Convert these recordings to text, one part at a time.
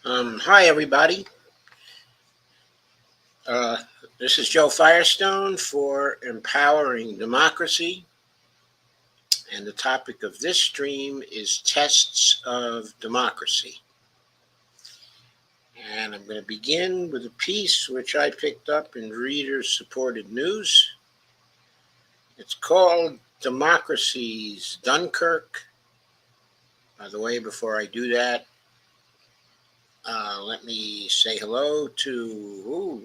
Hi, everybody. Uh, this is Joe Firestone for Empowering Democracy, and the topic of this stream is tests of democracy. And I'm going to begin with a piece which I picked up in Reader Supported News. It's called Democracy's Dunkirk. By the way, before I do that, let me say hello to.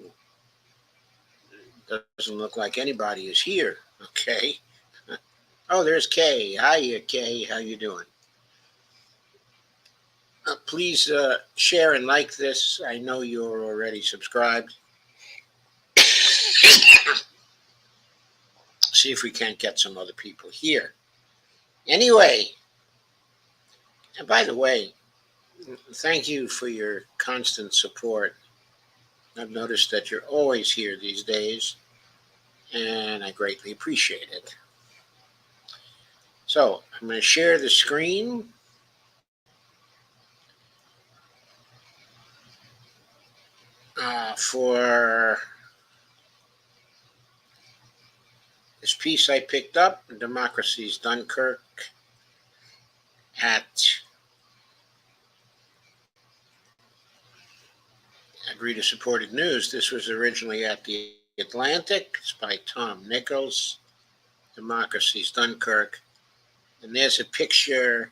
Doesn't look like anybody is here. Okay. Oh, there's Kay. Hiya, Kay. How you doing? Please share and like this. I know you're already subscribed. See if we can't get some other people here. Anyway, and by the way, thank you for your constant support. I've noticed that you're always here these days, and I greatly appreciate it. So I'm going to share the screen. For this piece I picked up, Democracy's Dunkirk, at Reader Supported News. This was originally at the Atlantic. It's by Tom Nichols, Democracy's Dunkirk. And there's a picture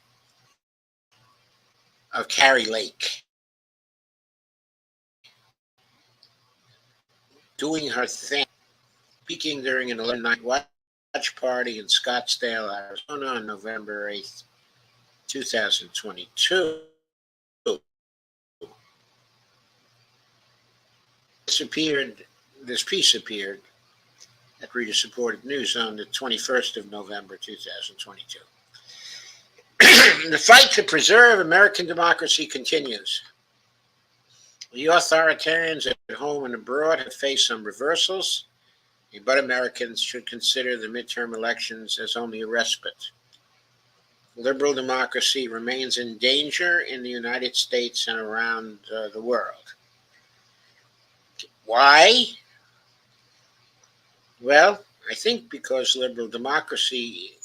of Carrie Lake doing her thing, speaking during an 11-night watch party in Scottsdale, Arizona on November 8th, 2022. This piece appeared at Reader Supported News on the 21st of November 2022. The fight to preserve American democracy continues. The authoritarians at home and abroad have faced some reversals, but Americans should consider the midterm elections as only a respite. Liberal democracy remains in danger in the United States and around the world. Why? Well, I think because liberal democracy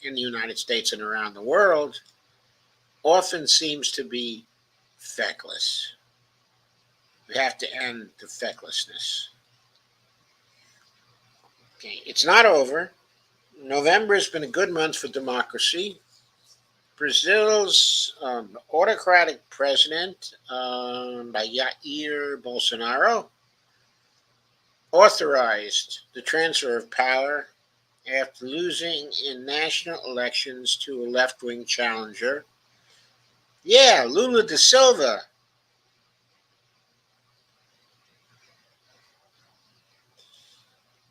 in the United States and around the world often seems to be feckless. We have to end the fecklessness. Okay, it's not over. November has been a good month for democracy. Brazil's autocratic president, Jair Bolsonaro, authorized the transfer of power after losing in national elections to a left-wing challenger. Yeah, Lula da Silva.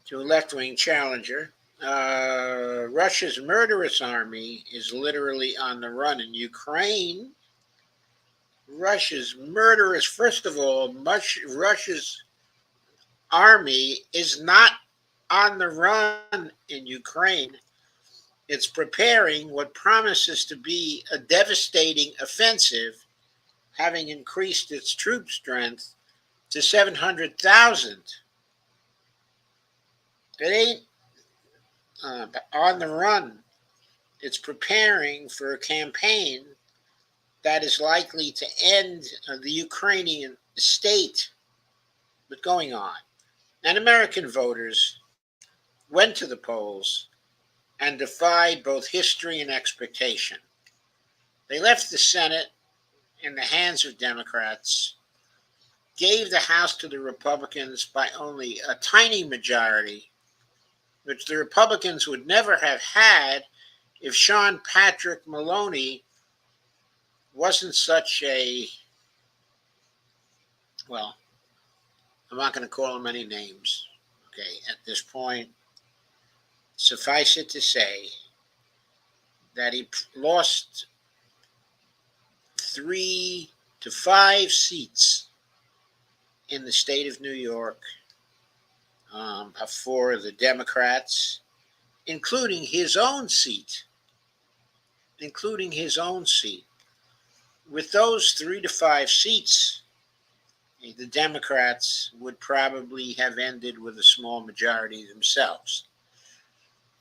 To a left-wing challenger. Russia's murderous army is literally on the run in Ukraine. Russia's murderous, first of all, Russia's army is not on the run in Ukraine. It's preparing what promises to be a devastating offensive, having increased its troop strength to 700,000. It ain't on the run. It's preparing for a campaign that is likely to end the Ukrainian state with going on. And American voters went to the polls and defied both history and expectation. They left the Senate in the hands of Democrats, gave the House to the Republicans by only a tiny majority, which the Republicans would never have had if Sean Patrick Maloney wasn't such a, well, I'm not going to call him any names, okay, at this point. Suffice it to say that he lost 3 to 5 seats in the state of New York for the Democrats, including his own seat. With those 3 to 5 seats, the Democrats would probably have ended with a small majority themselves.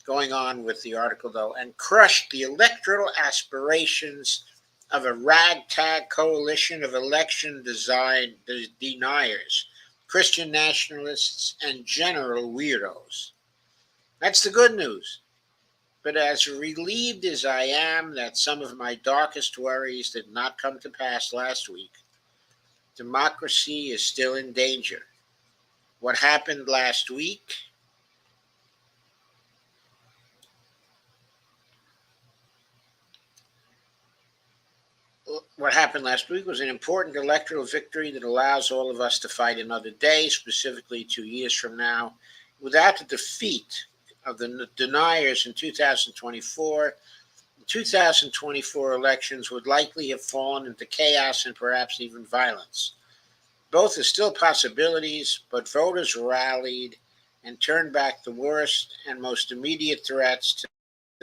Going on with the article, though, and crushed the electoral aspirations of a ragtag coalition of election design deniers, Christian nationalists, and general weirdos. That's the good news. But as relieved as I am that some of my darkest worries did not come to pass last week, democracy is still in danger. What happened last week? What happened last week was an important electoral victory that allows all of us to fight another day, specifically 2 years from now. Without the defeat of the deniers in 2024, the 2024 elections would likely have fallen into chaos and perhaps even violence. Both are still possibilities, but voters rallied and turned back the worst and most immediate threats to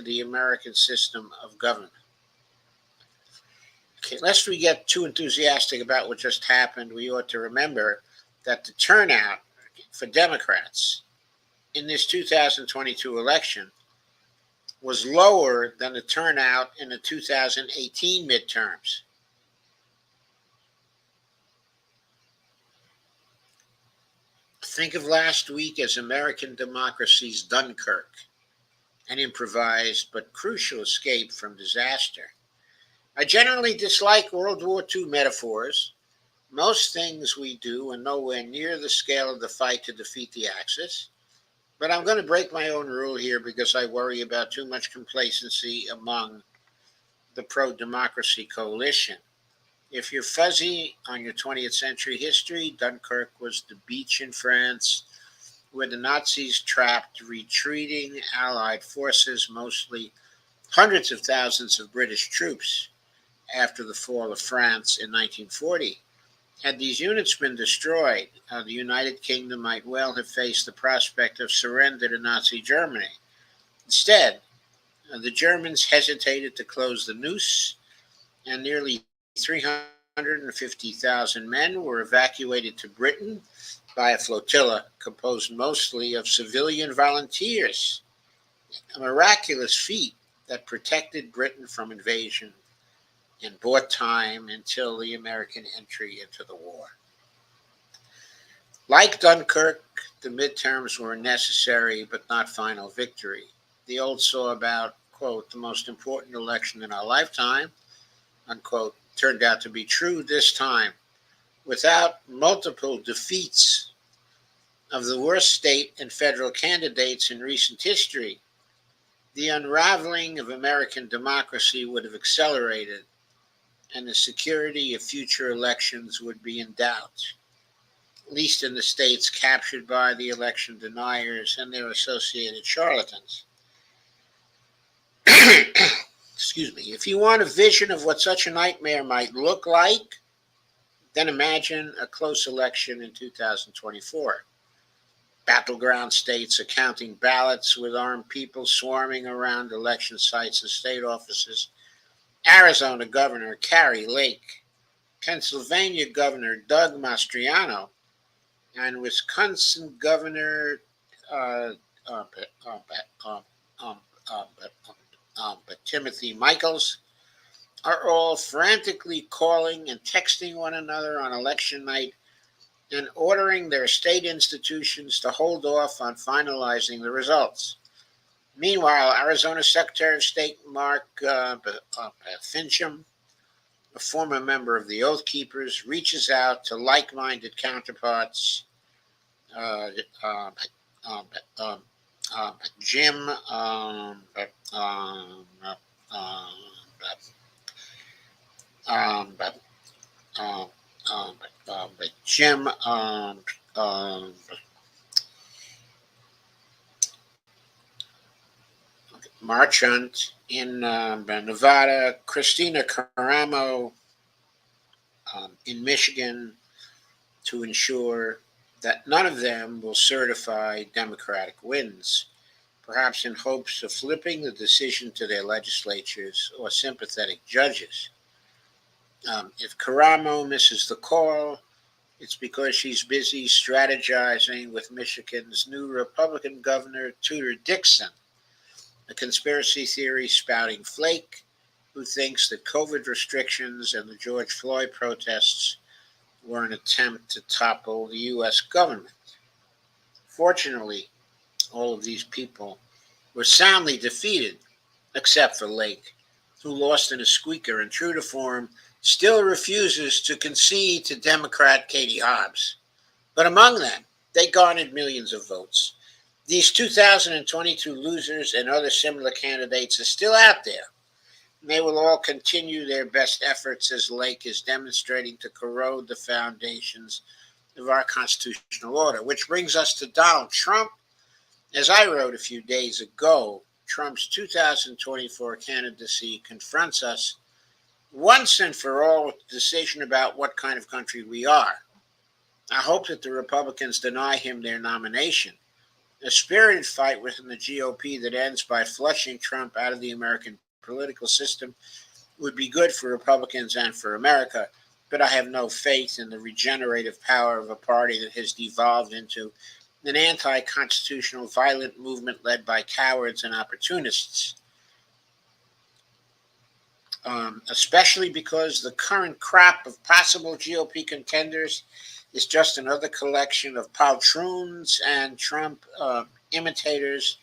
the American system of government. Okay, lest we get too enthusiastic about what just happened, we ought to remember that the turnout for Democrats in this 2022 election was lower than the turnout in the 2018 midterms. Think of last week as American democracy's Dunkirk, an improvised but crucial escape from disaster. I generally dislike World War II metaphors. Most things we do are nowhere near the scale of the fight to defeat the Axis. But I'm going to break my own rule here because I worry about too much complacency among the pro-democracy coalition. If you're fuzzy on your 20th century history, Dunkirk was the beach in France where the Nazis trapped retreating Allied forces, mostly hundreds of thousands of British troops, after the fall of France in 1940. Had these units been destroyed, the United Kingdom might well have faced the prospect of surrender to Nazi Germany. Instead, the Germans hesitated to close the noose, and nearly 350,000 men were evacuated to Britain by a flotilla composed mostly of civilian volunteers, a miraculous feat that protected Britain from invasion and bought time until the American entry into the war. Like Dunkirk, the midterms were a necessary but not final victory. The old saw about, quote, the most important election in our lifetime, unquote, turned out to be true this time. Without multiple defeats of the worst state and federal candidates in recent history, the unraveling of American democracy would have accelerated, and the security of future elections would be in doubt, at least in the states captured by the election deniers and their associated charlatans. Excuse me. If you want a vision of what such a nightmare might look like, then imagine a close election in 2024. Battleground states are counting ballots with armed people swarming around election sites and state offices. Arizona Governor Kari Lake, Pennsylvania Governor Doug Mastriano, and Wisconsin Governor Timothy Michaels are all frantically calling and texting one another on election night and ordering their state institutions to hold off on finalizing the results. Meanwhile, Arizona Secretary of State Mark Finchem, a former member of the Oath Keepers, reaches out to like-minded counterparts, Jim, Jim Marchant in Nevada, Christina Caramo in Michigan, to ensure that none of them will certify Democratic wins, perhaps in hopes of flipping the decision to their legislatures or sympathetic judges. If Karamo misses the call, it's because she's busy strategizing with Michigan's new Republican governor, Tudor Dixon, a conspiracy theory spouting flake who thinks that COVID restrictions and the George Floyd protests were an attempt to topple the U.S. government. Fortunately, all of these people were soundly defeated, except for Lake, who lost in a squeaker and, true to form, still refuses to concede to Democrat Katie Hobbs. But among them, they garnered millions of votes. These 2022 losers and other similar candidates are still out there. And they will all continue their best efforts as Lake is demonstrating to corrode the foundations of our constitutional order. Which brings us to Donald Trump. As I wrote a few days ago, Trump's 2024 candidacy confronts us once and for all with the decision about what kind of country we are. I hope that the Republicans deny him their nomination. A spirited fight within the GOP that ends by flushing Trump out of the American political system would be good for Republicans and for America, but I have no faith in the regenerative power of a party that has devolved into an anti-constitutional violent movement led by cowards and opportunists. Especially because the current crop of possible GOP contenders is just another collection of poltroons and Trump imitators.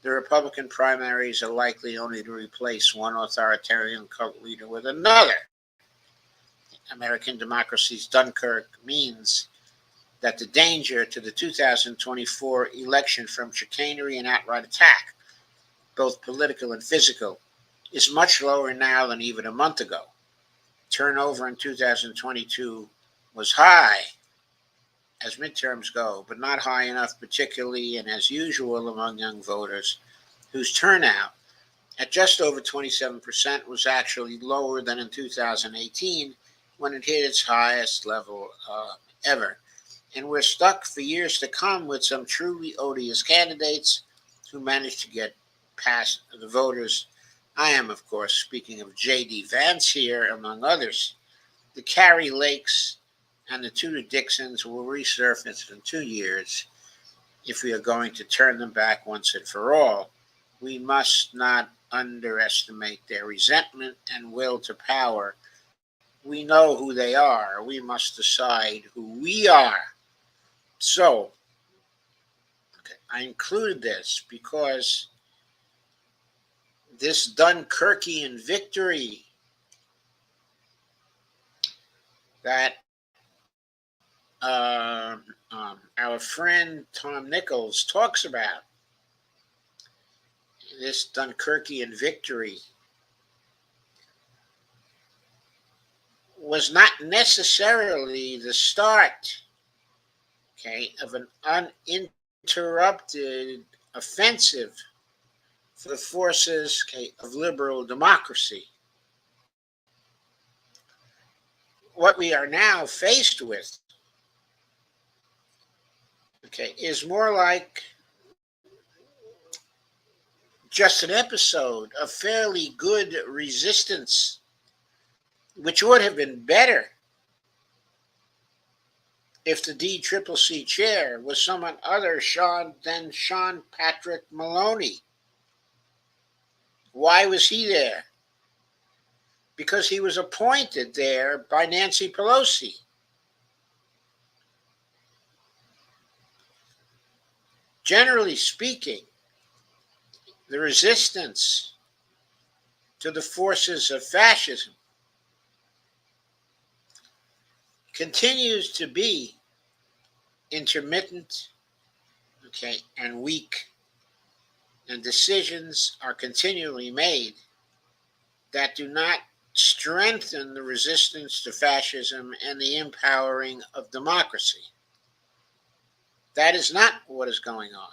The Republican primaries are likely only to replace one authoritarian cult leader with another. American democracy's Dunkirk means that the danger to the 2024 election from chicanery and outright attack, both political and physical, is much lower now than even a month ago. Turnover in 2022 was high as midterms go, but not high enough, particularly and as usual among young voters, whose turnout at just over 27% was actually lower than in 2018 when it hit its highest level ever. And we're stuck for years to come with some truly odious candidates who managed to get past the voters. I am, of course, speaking of J.D. Vance here, among others. The Kari Lakes and the Tudor Dixons will resurface in 2 years if we are going to turn them back once and for all. We must not underestimate their resentment and will to power. We know who they are. We must decide who we are. So, I included this because this Dunkirkian victory that our friend Tom Nichols talks about, this Dunkirkian victory was not necessarily the start, of an uninterrupted offensive for the forces, of liberal democracy. What we are now faced with, is more like just an episode of fairly good resistance, which would have been better if the DCCC chair was someone other than Sean Patrick Maloney. Why was he there? Because he was appointed there by Nancy Pelosi. Generally speaking, the resistance to the forces of fascism continues to be intermittent, and weak, and decisions are continually made that do not strengthen the resistance to fascism and the empowering of democracy. That is not what is going on.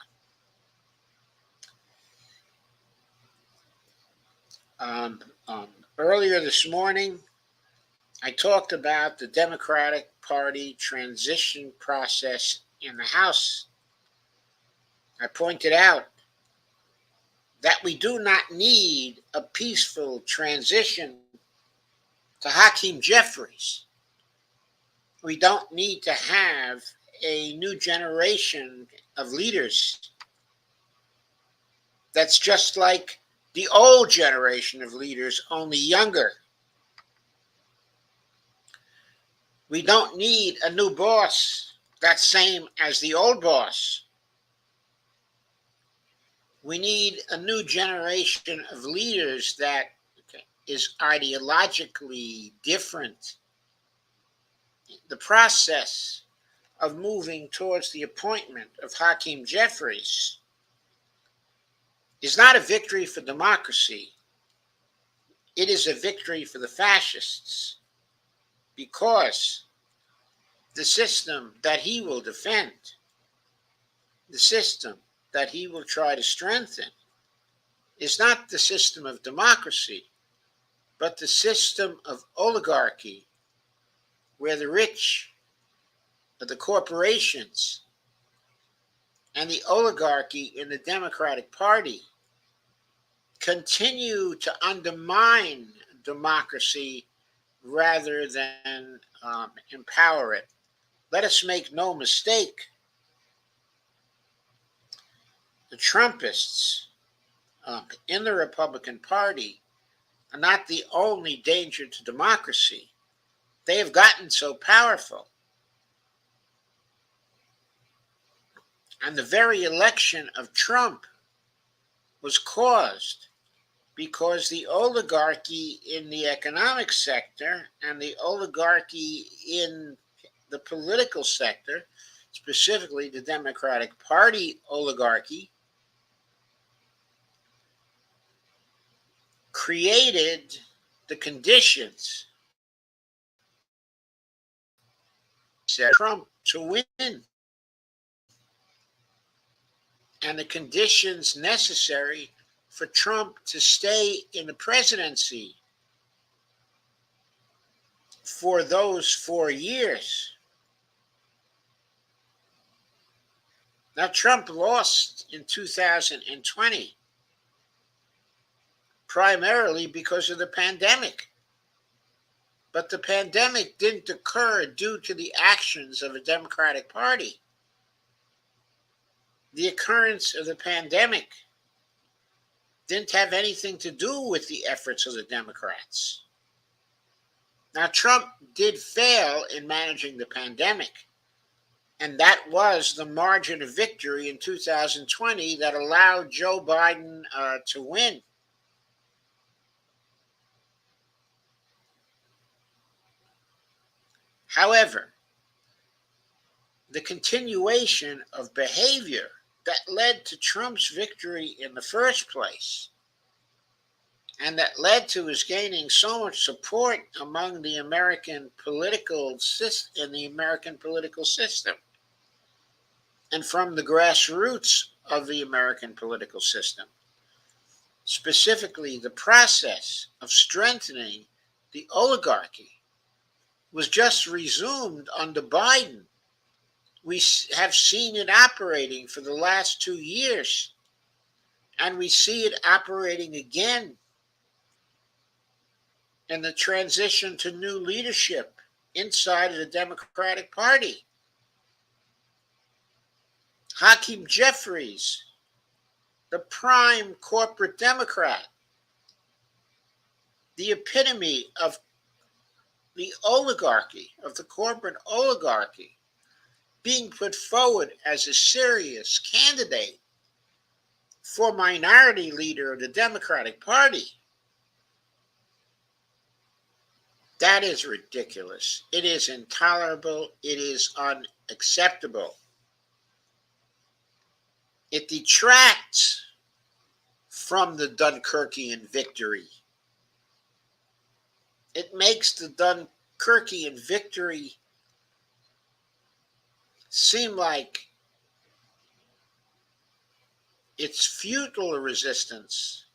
Earlier this morning, I talked about the Democratic Party transition process in the House. I pointed out that we do not need a peaceful transition to Hakeem Jeffries. We don't need to have a new generation of leaders that's just like the old generation of leaders, only younger. We don't need a new boss that's same as the old boss. We need a new generation of leaders that is ideologically different. The process of moving towards the appointment of Hakeem Jeffries is not a victory for democracy. It is a victory for the fascists, because the system that he will defend, the system that he will try to strengthen, is not the system of democracy, but the system of oligarchy, where the rich, the corporations, and the oligarchy in the Democratic Party continue to undermine democracy rather than empower it. Let us make no mistake, the Trumpists in the Republican Party are not the only danger to democracy. They have gotten so powerful. And the very election of Trump was caused because the oligarchy in the economic sector and the oligarchy in the political sector, specifically the Democratic Party oligarchy, created the conditions for Trump to win, and the conditions necessary for Trump to stay in the presidency for those 4 years. Now, Trump lost in 2020 primarily because of the pandemic. But the pandemic didn't occur due to the actions of the Democratic Party. The occurrence of the pandemic didn't have anything to do with the efforts of the Democrats. Now, Trump did fail in managing the pandemic, and that was the margin of victory in 2020 that allowed Joe Biden to win. However, the continuation of behavior that led to Trump's victory in the first place, and that led to his gaining so much support among the American political system, and from the grassroots of the American political system, specifically the process of strengthening the oligarchy, was just resumed under Biden. We have seen it operating for the last 2 years, and we see it operating again in the transition to new leadership inside of the Democratic Party. Hakeem Jeffries, the prime corporate Democrat, the epitome of the oligarchy, of the corporate oligarchy, being put forward as a serious candidate for minority leader of the Democratic Party. That is ridiculous. It is intolerable. It is unacceptable. It detracts from the Dunkirkian victory. It makes the Dunkirkian victory seem like it's futile resistance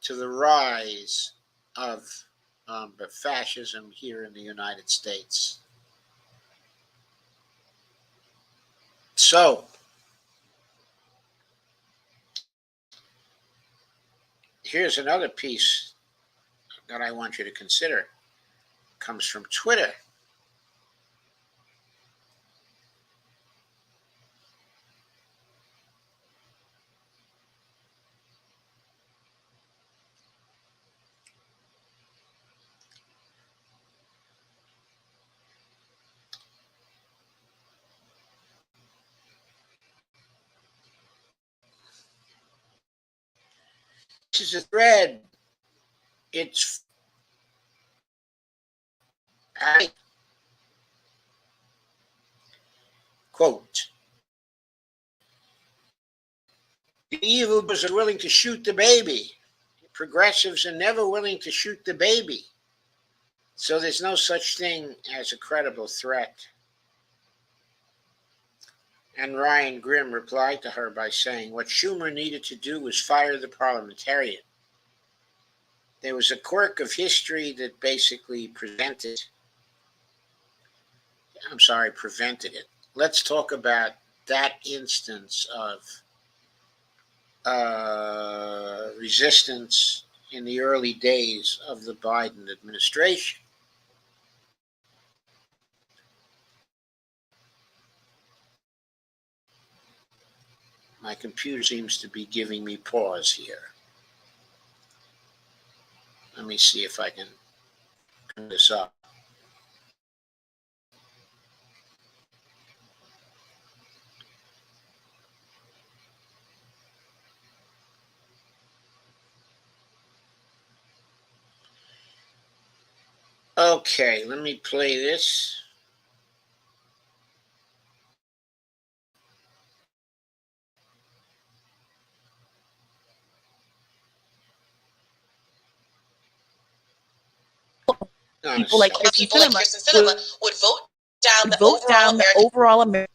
to the rise of fascism here in the United States. So, here's another piece that I want you to consider comes from Twitter. This is a thread. It's quote, the evildoers are willing to shoot the baby. Progressives are never willing to shoot the baby. So there's no such thing as a credible threat. And Ryan Grim replied to her by saying, what Schumer needed to do was fire the parliamentarian. There was a quirk of history that basically prevented it. Let's talk about that instance of resistance in the early days of the Biden administration. My computer seems to be giving me pause here. Let me see if I can turn this up. Okay, let me play this. People like Kirsten Sinema would vote down the overall American.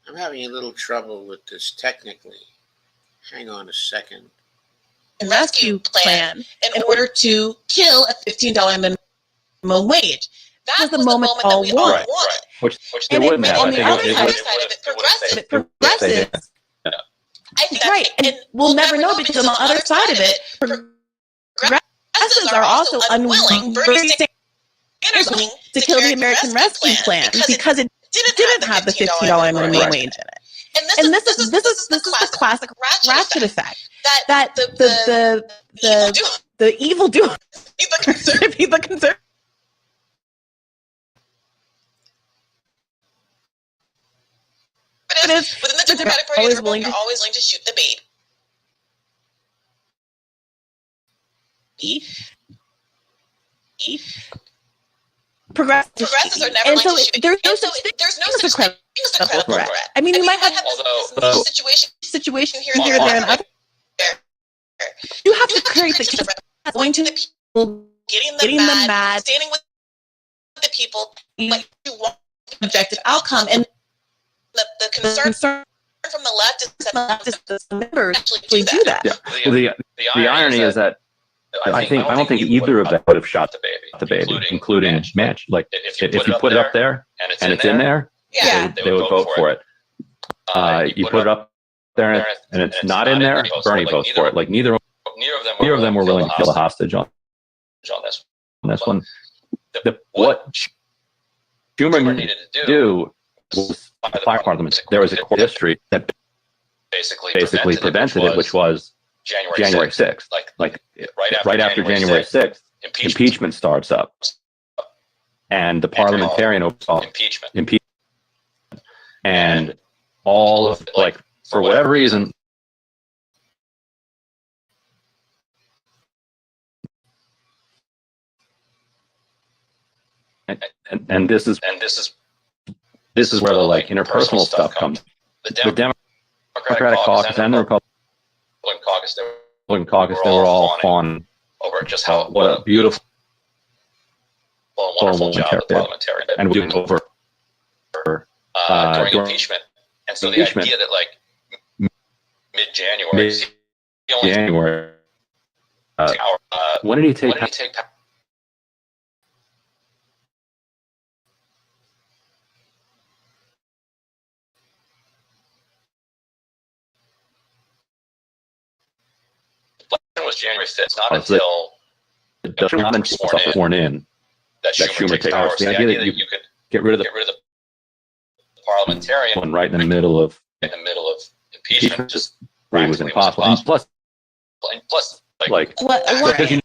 I'm having a little trouble with this technically. Hang on a second. Rescue plan in order to kill a $15 minimum wage. That was the moment all wanted. Which they wouldn't have. On the other side of it, progressives. I think right, and we'll never know because on the other side of it, progressives are also unwilling, very willing to kill the American Rescue Plan because it didn't have the $15 minimum wage in it. And this is the classic ratchet effect that the evil do be the conservative. Within the Democratic Party, are always willing to shoot the baby. Progressives are never willing to shoot. There's no such thing as a credible threat. I mean, you might have this situation here and there and other. You have to create the case going to the people, getting them mad, standing with the people, like you want an objective outcome, and the concern from the left is that the members actually do that. Yeah. Well, the irony is that I don't think either of them would have shot the baby, including Manchin. Like if you put it up there and it's in there, they would vote for it. You put it up there and it's not in there, Bernie votes for it. Like neither of them were willing to kill a hostage on this one. What Schumer needed to do was fire Parliament. There was a court history that basically prevented it, which was January 6th. Like right after January 6th, impeachment starts up. And the parliamentarian oversaw impeachment. And all of, like, for whatever reason, and this is where the like interpersonal stuff comes. The Democratic caucus and the Republican caucus, they were all fawning over just what a beautiful and wonderful job the parliamentarian and we're doing over during impeachment. And so the idea that like mid-January, when did he take power? not until sworn in that Schumer takes power. So the idea that you could get rid of the parliamentarian right in the middle of impeachment just really was impossible. And plus, like, because you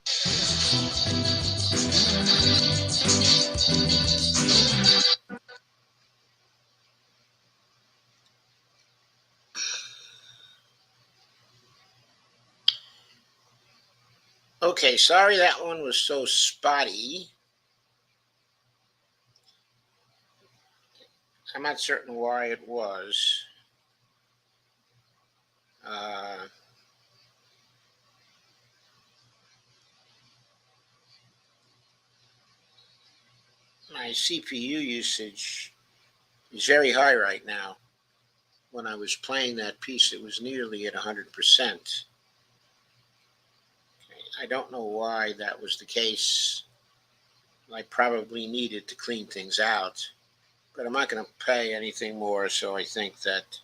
Okay, sorry that one was so spotty. I'm not certain why it was. My CPU usage is very high right now. When I was playing that piece, it was nearly at 100%. I don't know why that was the case. I probably needed to clean things out, but I'm not going to pay anything more, so I think that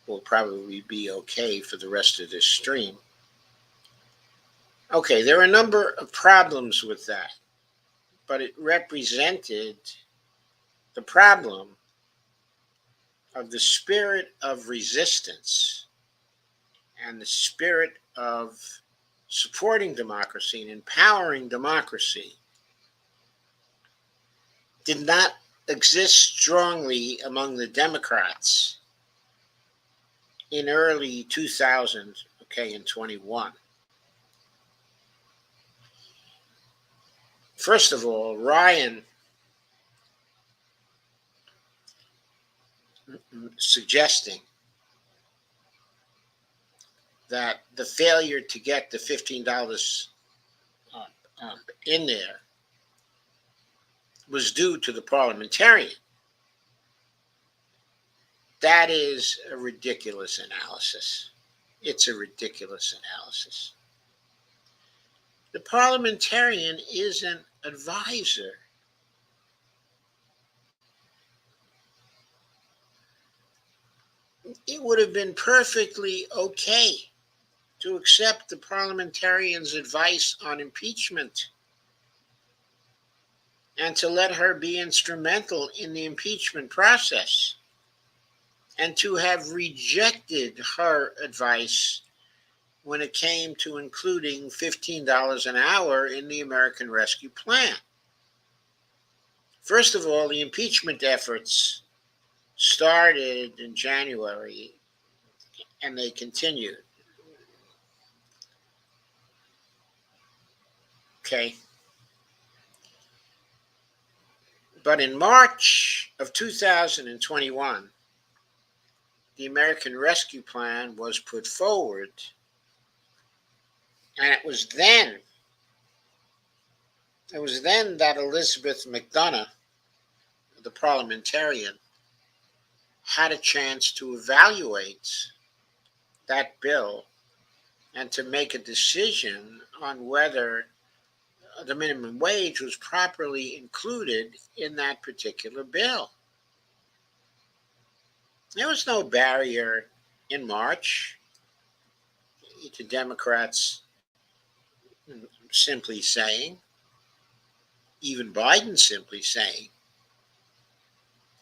will probably be okay for the rest of this stream. Okay, there are a number of problems with that, but it represented the problem of the spirit of resistance and the spirit of supporting democracy and empowering democracy did not exist strongly among the Democrats in early 2000, and 21. First of all, Ryan suggesting that the failure to get the $15 in there was due to the parliamentarian. That is a ridiculous analysis. It's a ridiculous analysis. The parliamentarian is an advisor. It would have been perfectly okay to accept the parliamentarian's advice on impeachment and to let her be instrumental in the impeachment process, and to have rejected her advice when it came to including $15 an hour in the American Rescue Plan. First of all, the impeachment efforts started in January and they continued. Okay. But in March of 2021, the American Rescue Plan was put forward, and it was then that Elizabeth McDonough, the parliamentarian, had a chance to evaluate that bill and to make a decision on whether the minimum wage was properly included in that particular bill. There was no barrier in March to Democrats simply saying, even Biden simply saying,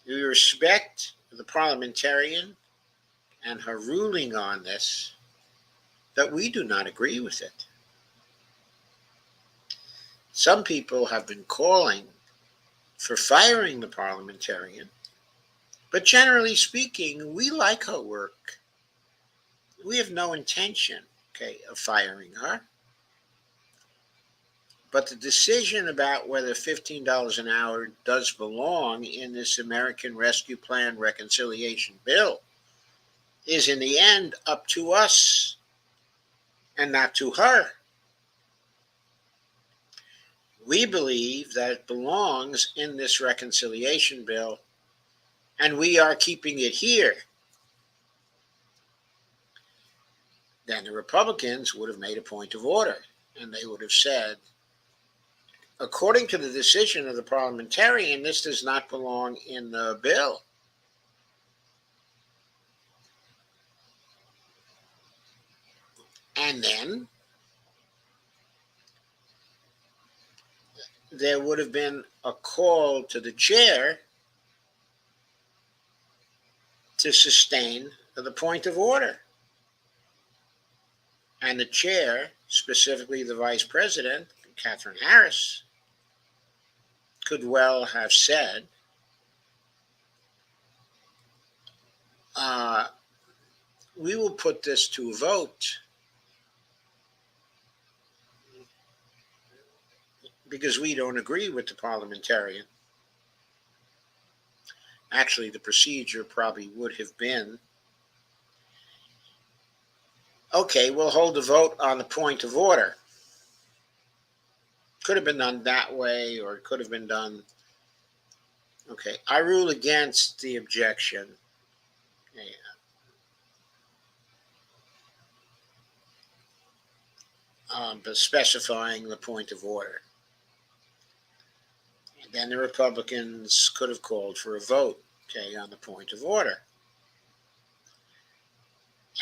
we respect the parliamentarian and her ruling on this, that we do not agree with it. Some people have been calling for firing the parliamentarian, but generally speaking, we like her work. We have no intention, of firing her. But the decision about whether $15 an hour does belong in this American Rescue Plan reconciliation bill is in the end up to us and not to her. We believe that it belongs in this reconciliation bill, and we are keeping it here. Then the Republicans would have made a point of order, and they would have said, according to the decision of the parliamentarian, this does not belong in the bill. And then there would have been a call to the chair to sustain the point of order. And the chair, specifically the vice president, Catherine Harris, could well have said, we will put this to a vote because we don't agree with the parliamentarian. Actually, the procedure probably would have been, okay, we'll hold a vote on the point of order. Could have been done that way, or it could have been done, okay, I rule against the objection. But specifying the point of order. And then the Republicans could have called for a vote, okay, on the point of order.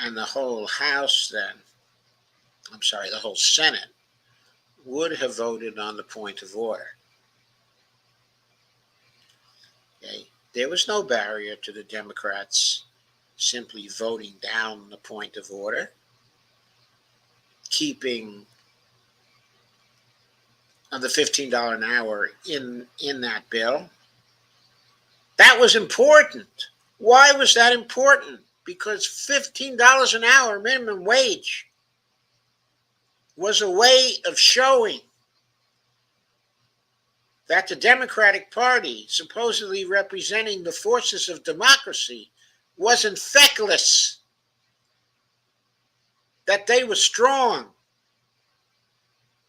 And the whole House then, the whole Senate would have voted on the point of order. Okay. There was no barrier to the Democrats simply voting down the point of order, keeping the $15 an hour in that bill. That was important. Why was that important? Because $15 an hour minimum wage was a way of showing that the Democratic Party, supposedly representing the forces of democracy, wasn't feckless, that they were strong,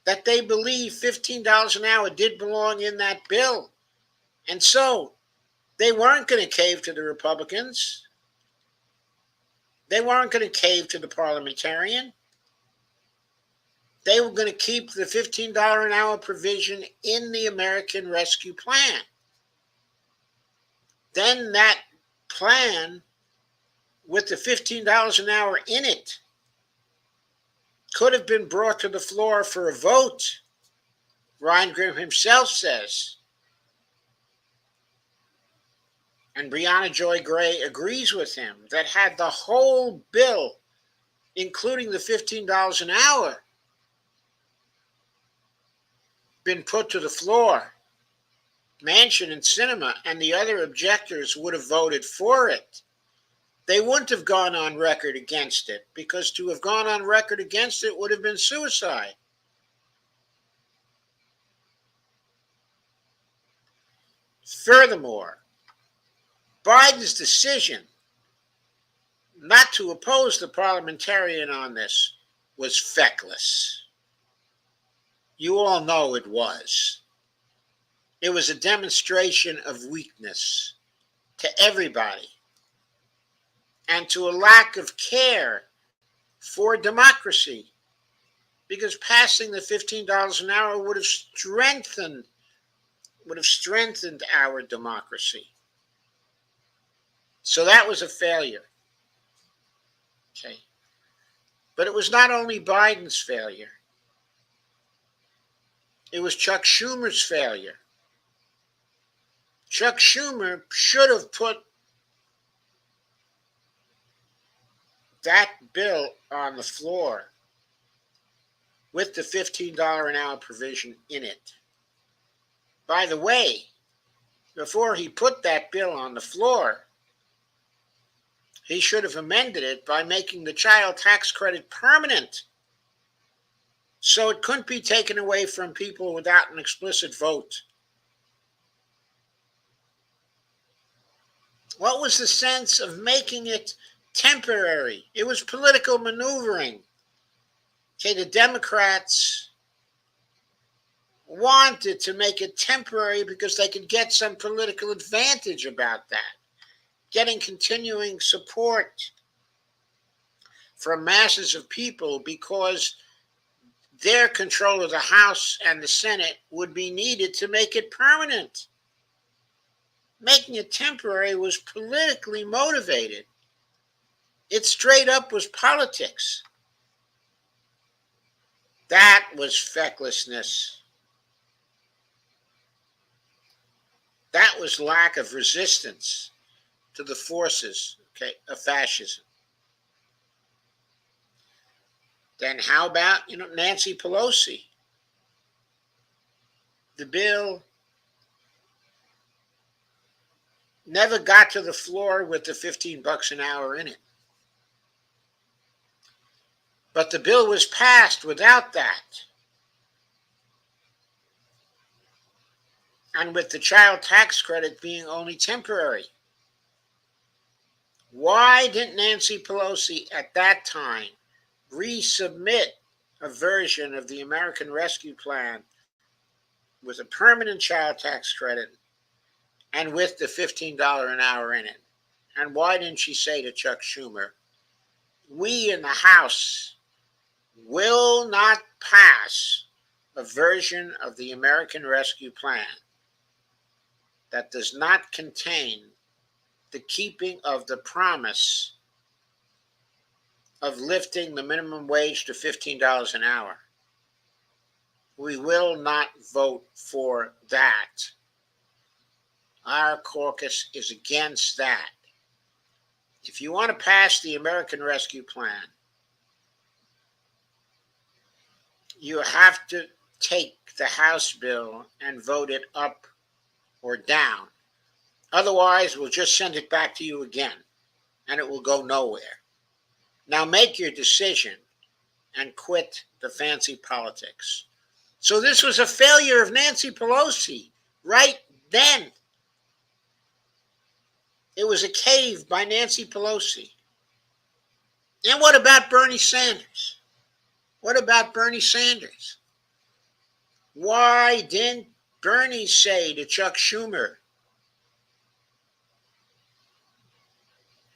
that they believed $15 an hour did belong in that bill. And so they weren't going to cave to the Republicans. They weren't going to cave to the parliamentarian. They were going to keep the $15 an hour provision in the American Rescue Plan. Then that plan with the $15 an hour in it could have been brought to the floor for a vote, Ryan Grim himself says. And Brianna Joy Gray agrees with him that had the whole bill, including the $15 an hour, been put to the floor, Manchin and Sinema and the other objectors would have voted for it. They wouldn't have gone on record against it, because to have gone on record against it would have been suicide. Furthermore, Biden's decision not to oppose the parliamentarian on this was feckless. You all know it was. It was a demonstration of weakness to everybody and to a lack of care for democracy, because passing the $15 an hour would have strengthened our democracy. So that was a failure. Okay. But it was not only Biden's failure. It was Chuck Schumer's failure. Chuck Schumer should have put that bill on the floor with the $15 an hour provision in it. By the way, before he put that bill on the floor, he should have amended it by making the child tax credit permanent, so it couldn't be taken away from people without an explicit vote. What was the sense of making it temporary? It was political maneuvering. Okay, the Democrats wanted to make it temporary because they could get some political advantage about that, getting continuing support from masses of people, because their control of the House and the Senate would be needed to make it permanent. Making it temporary was politically motivated. It straight up was politics. That was fecklessness. was lack of resistance to the forces, okay, of fascism. Then how about, Nancy Pelosi? The bill never got to the floor with the $15 an hour in it. But the bill was passed without that. And with the child tax credit being only temporary. Why didn't Nancy Pelosi at that time resubmit a version of the American Rescue Plan with a permanent child tax credit and with the $15 an hour in it? And why didn't she say to Chuck Schumer, we in the House will not pass a version of the American Rescue Plan that does not contain the keeping of the promise of lifting the minimum wage to $15 an hour. We will not vote for that. Our caucus is against that. If you want to pass the American Rescue Plan, you have to take the House bill and vote it up or down. Otherwise, we'll just send it back to you again, and it will go nowhere. Now make your decision and quit the fancy politics. So this was a failure of Nancy Pelosi right then. It was a cave by Nancy Pelosi. And what about Bernie Sanders? What about Bernie Sanders? Why didn't Bernie say to Chuck Schumer,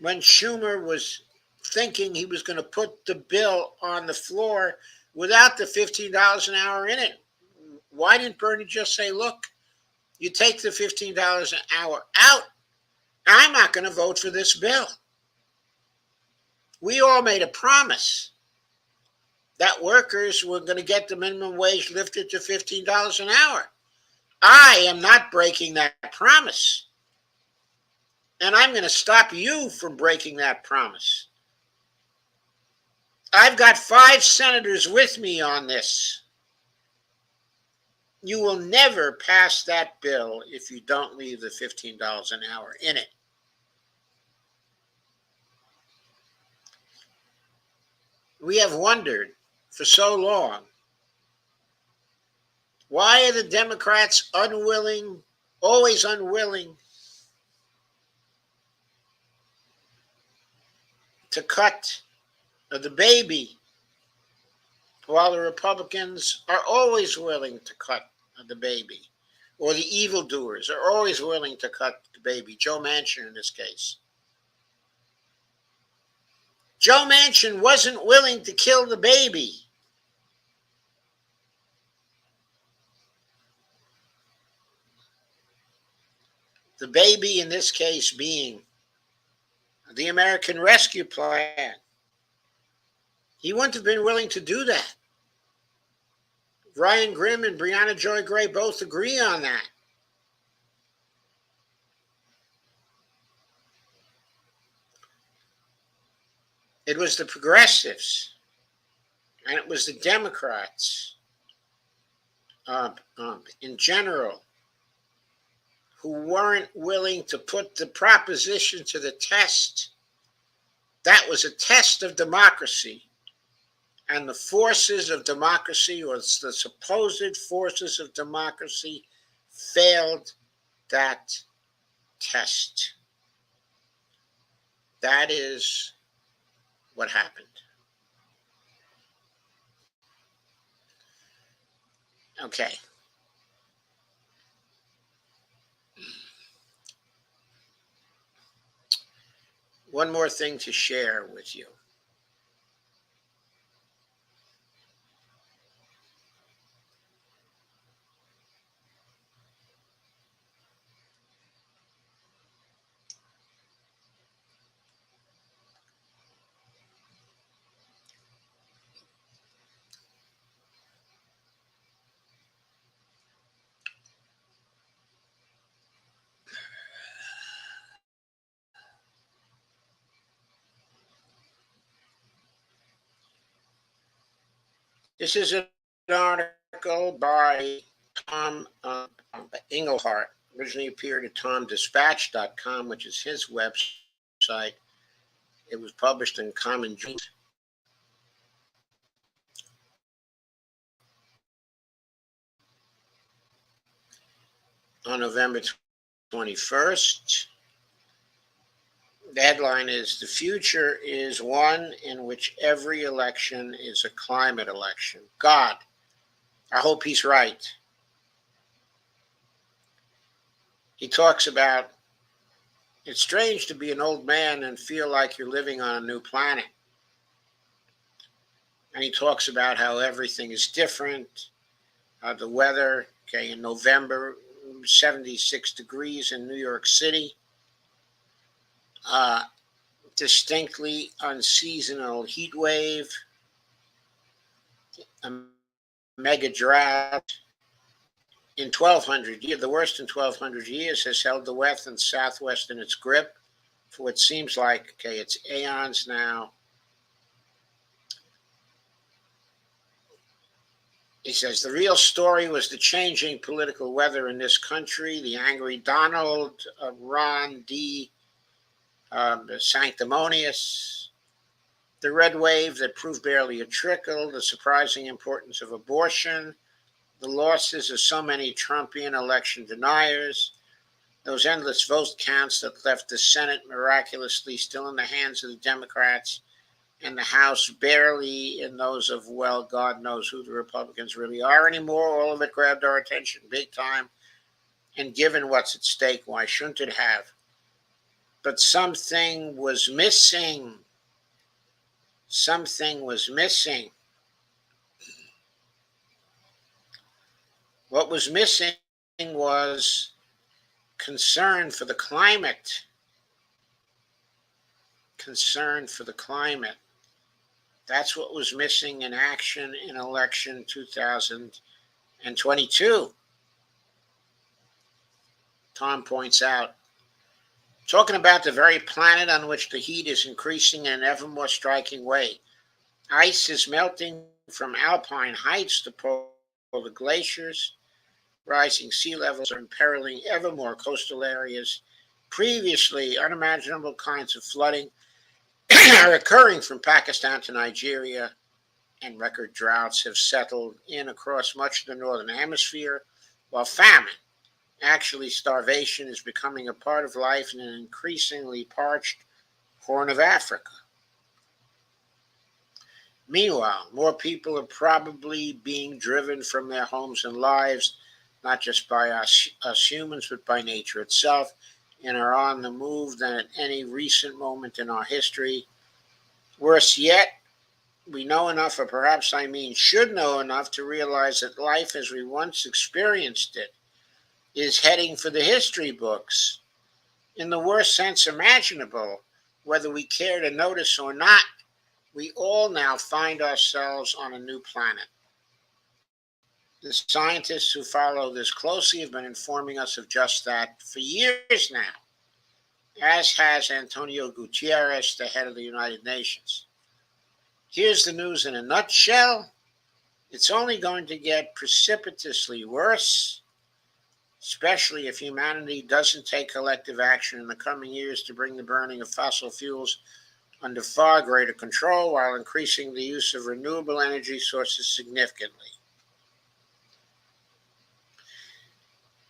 when Schumer was thinking he was going to put the bill on the floor without the $15 an hour in it, why didn't Bernie just say, look, you take the $15 an hour out, I'm not going to vote for this bill. We all made a promise that workers were going to get the minimum wage lifted to $15 an hour. I am not breaking that promise. And I'm going to stop you from breaking that promise. I've got 5 senators with me on this. You will never pass that bill if you don't leave the $15 an hour in it. We have wondered for so long, why are the Democrats unwilling, always unwilling, to cut the baby, while the Republicans are always willing to cut the baby, or the evildoers are always willing to cut the baby? Joe Manchin in this case. Joe Manchin wasn't willing to kill the baby. The baby in this case being the American Rescue Plan. He wouldn't have been willing to do that. Ryan Grim and Brianna Joy Gray both agree on that. It was the progressives and it was the Democrats in general who weren't willing to put the proposition to the test. That was a test of democracy. And the forces of democracy, or the supposed forces of democracy, failed that test. That is what happened. Okay. One more thing to share with you. This is an article by Tom Engelhardt. Originally appeared at TomDispatch.com, which is his website. It was published in Common Dreams. On November 21st. The headline is, "The future is one in which every election is a climate election." God, I hope he's right. He talks about, it's strange to be an old man and feel like you're living on a new planet. And he talks about how everything is different. The weather, okay, in November, 76 degrees in New York City. Distinctly unseasonal heat wave, a mega drought in 1200 years, the worst in 1200 years, has held the West and Southwest in its grip for what seems like, okay, it's aeons now. He says, the real story was the changing political weather in this country, the angry Donald, Ron D., sanctimonious, the red wave that proved barely a trickle, the surprising importance of abortion, the losses of so many Trumpian election deniers, those endless vote counts that left the Senate miraculously still in the hands of the Democrats and the House barely in those of, well, God knows who the Republicans really are anymore. All of it grabbed our attention big time. And given what's at stake, why shouldn't it have? But something was missing. Something was missing. What was missing was concern for the climate. Concern for the climate. That's what was missing in action in election 2022. Tom points out, talking about the very planet on which the heat is increasing in an ever more striking way. Ice is melting from alpine heights to polar glaciers. Rising sea levels are imperiling ever more coastal areas. Previously unimaginable kinds of flooding are occurring from Pakistan to Nigeria, and record droughts have settled in across much of the northern hemisphere, while famine, actually starvation, is becoming a part of life in an increasingly parched Horn of Africa. Meanwhile, more people are probably being driven from their homes and lives, not just by us humans, but by nature itself, and are on the move than at any recent moment in our history. Worse yet, we know enough, or perhaps I mean should know enough, to realize that life as we once experienced it is heading for the history books in the worst sense imaginable. Whether we care to notice or not, we all now find ourselves on a new planet. The scientists who follow this closely have been informing us of just that for years now, as has Antonio Guterres, the head of the United Nations. Here's the news in a nutshell. It's only going to get precipitously worse, especially if humanity doesn't take collective action in the coming years to bring the burning of fossil fuels under far greater control while increasing the use of renewable energy sources significantly.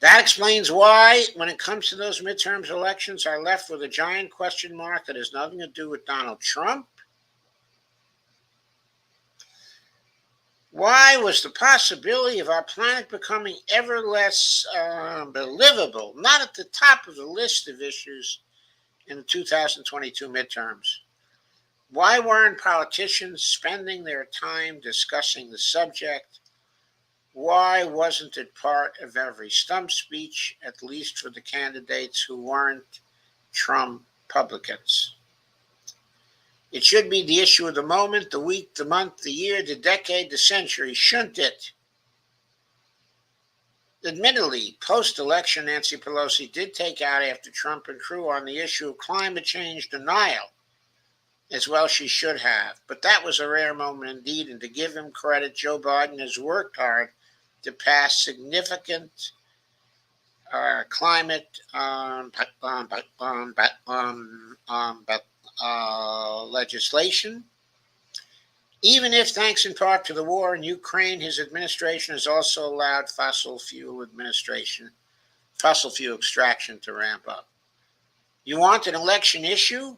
That explains why, when it comes to those midterm elections, are left with a giant question mark that has nothing to do with Donald Trump. Why was the possibility of our planet becoming ever less livable not at the top of the list of issues in the 2022 midterms? Why weren't politicians spending their time discussing the subject? Why wasn't it part of every stump speech, at least for the candidates who weren't Trump-publicans? It should be the issue of the moment, the week, the month, the year, the decade, the century, shouldn't it? Admittedly, post-election, Nancy Pelosi did take out after Trump and crew on the issue of climate change denial. as well she should have. But that was a rare moment indeed, and to give him credit, Joe Biden has worked hard to pass significant climate legislation. Even if, thanks in part to the war in Ukraine, his administration has also allowed fossil fuel extraction to ramp up. You want an election issue?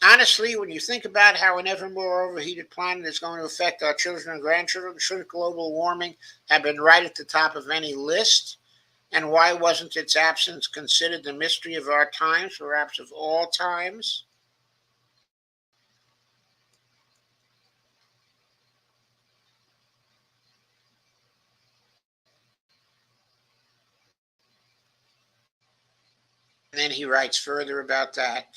Honestly, when you think about how an ever more overheated planet is going to affect our children and grandchildren, should global warming have been right at the top of any list? And why wasn't its absence considered the mystery of our times, perhaps of all times? And then he writes further about that.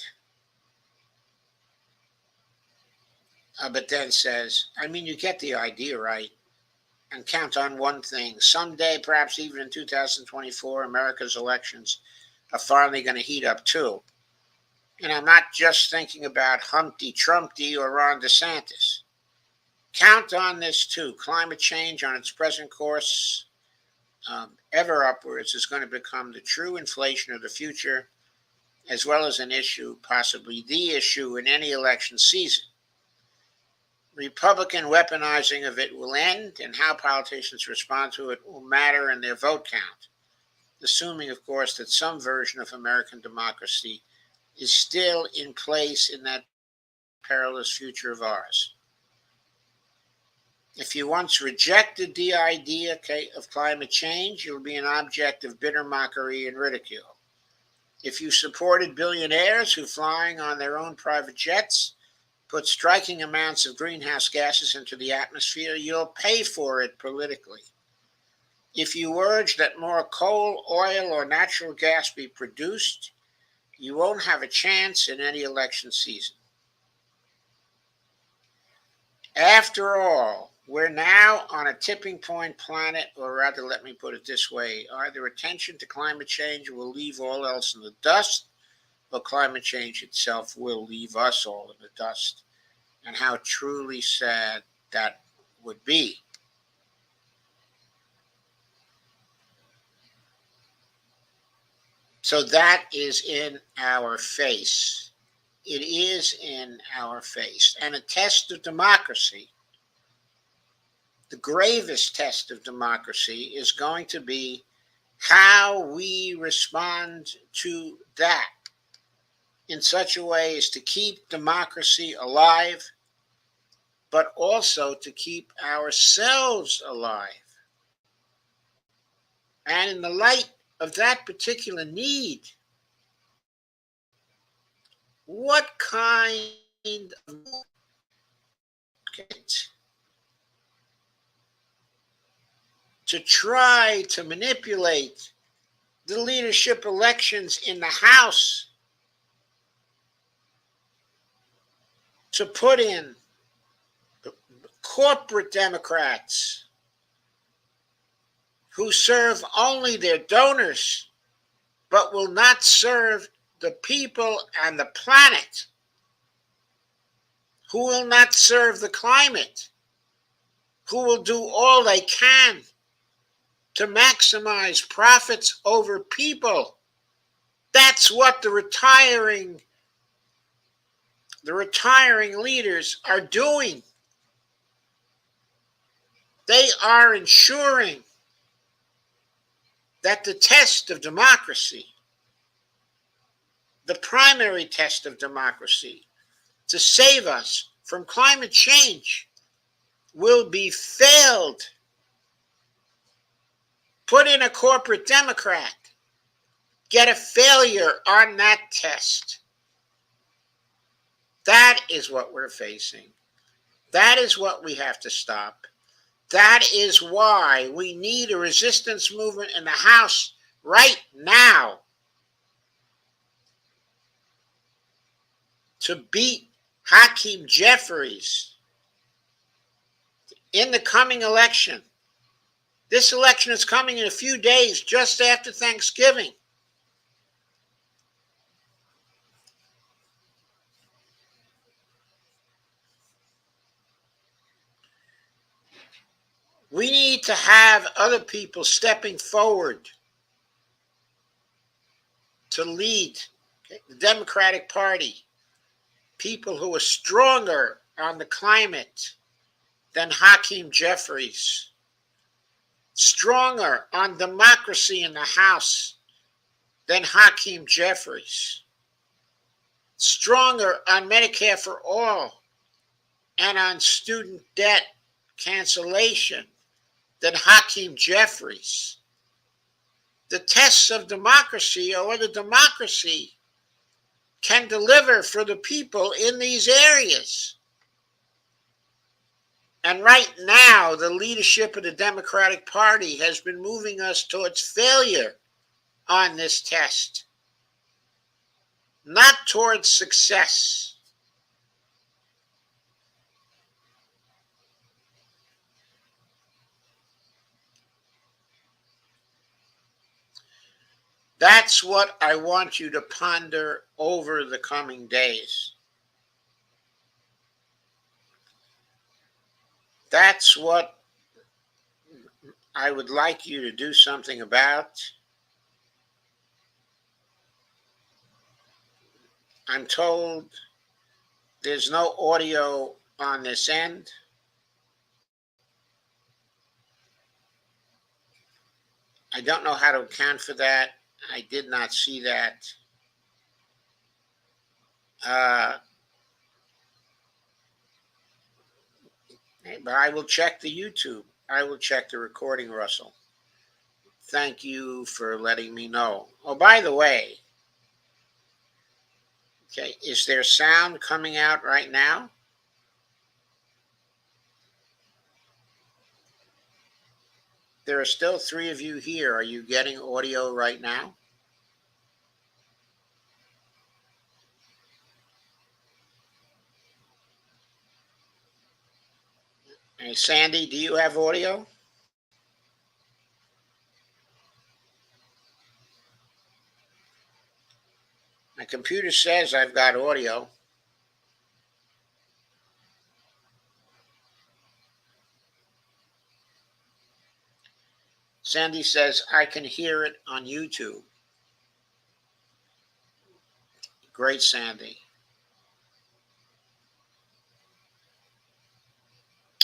But then says, I mean, you get the idea, right? And count on one thing. Someday, perhaps even in 2024, America's elections are finally going to heat up too. And I'm not just thinking about Humpty Trumpty or Ron DeSantis. Count on this too. Climate change on its present course, ever upwards, is going to become the true inflation of the future, as well as an issue, possibly the issue in any election season. Republican weaponizing of it will end, and how politicians respond to it will matter in their vote count, assuming, of course, that some version of American democracy is still in place in that perilous future of ours. If you once rejected the idea of climate change, you'll be an object of bitter mockery and ridicule. If you supported billionaires who, flying on their own private jets, put striking amounts of greenhouse gases into the atmosphere, you'll pay for it politically. If you urge that more coal, oil, or natural gas be produced, you won't have a chance in any election season. After all, we're now on a tipping point planet, or rather, let me put it this way, either attention to climate change will leave all else in the dust, or climate change itself will leave us all in the dust. And how truly sad that would be. So that is in our face. It is in our face. And a test of democracy, the gravest test of democracy, is going to be how we respond to that in such a way as to keep democracy alive, but also to keep ourselves alive. And in the light of that particular need, what kind of to try to manipulate the leadership elections in the House to put in corporate Democrats who serve only their donors, but will not serve the people and the planet, who will not serve the climate, who will do all they can to maximize profits over people. That's what the retiring leaders are doing. They are ensuring that the test of democracy, the primary test of democracy, to save us from climate change, will be failed. Put in a corporate Democrat, get a failure on that test. That is what we're facing. That is what we have to stop. That is why we need a resistance movement in the House right now to beat Hakeem Jeffries in the coming election. This election is coming in a few days, just after Thanksgiving. We need to have other people stepping forward to lead the Democratic Party, people who are stronger on the climate than Hakeem Jeffries, stronger on democracy in the House than Hakeem Jeffries, stronger on Medicare for all and on student debt cancellation than Hakeem Jeffries. The tests of democracy are whether democracy can deliver for the people in these areas. And right now, the leadership of the Democratic Party has been moving us towards failure on this test, not towards success. That's what I want you to ponder over the coming days. That's what I would like you to do something about. I'm told there's no audio on this end. I don't know how to account for that. I did not see that. But I will check the YouTube. I will check the recording, Russell. Thank you for letting me know. Oh, by the way, okay, is there sound coming out right now? There are still 3 of you here. Are you getting audio right now? Hey, Sandy, do you have audio? My computer says I've got audio. Sandy says I can hear it on YouTube. Great, Sandy.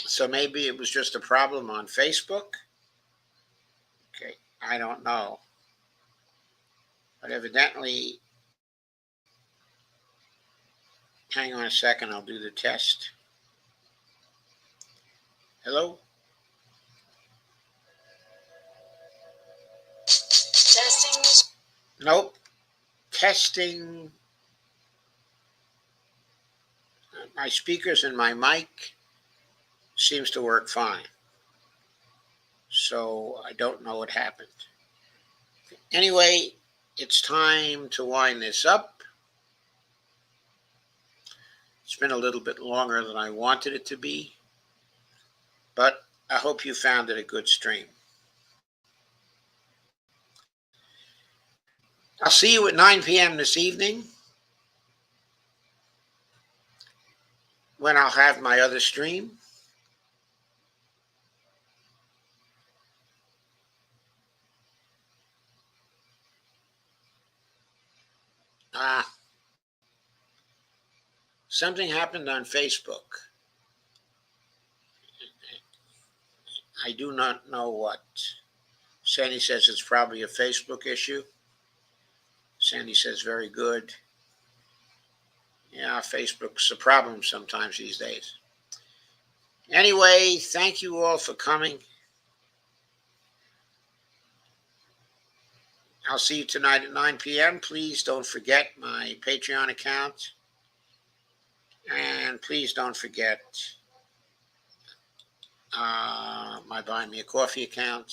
So maybe it was just a problem on Facebook? Okay, I don't know. But evidently, hang on a second, I'll do the test. Hello? Testing. Nope. Testing. My speakers and my mic seems to work fine. So I don't know what happened. Anyway, it's time to wind this up. It's been a little bit longer than I wanted it to be, but I hope you found it a good stream. I'll see you at 9 p.m. this evening when I'll have my other stream. Something happened on Facebook. I do not know what. Sandy says it's probably a Facebook issue. Sandy says very good. Yeah, Facebook's a problem sometimes these days. Anyway, thank you all for coming. I'll see you tonight at 9 p.m. Please don't forget my Patreon account. And please don't forget my Buy Me a Coffee account.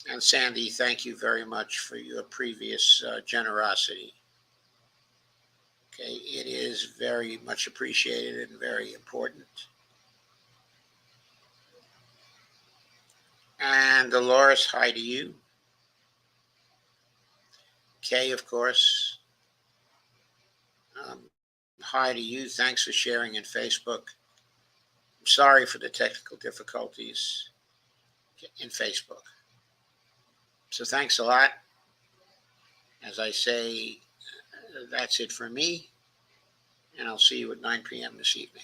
And Sandy, thank you very much for your previous generosity. Okay, it is very much appreciated and very important. And Dolores, hi to you. Kay, of course. Hi to you. Thanks for sharing in Facebook. I'm sorry for the technical difficulties in Facebook. So thanks a lot. As I say, that's it for me, and I'll see you at 9 p.m. this evening.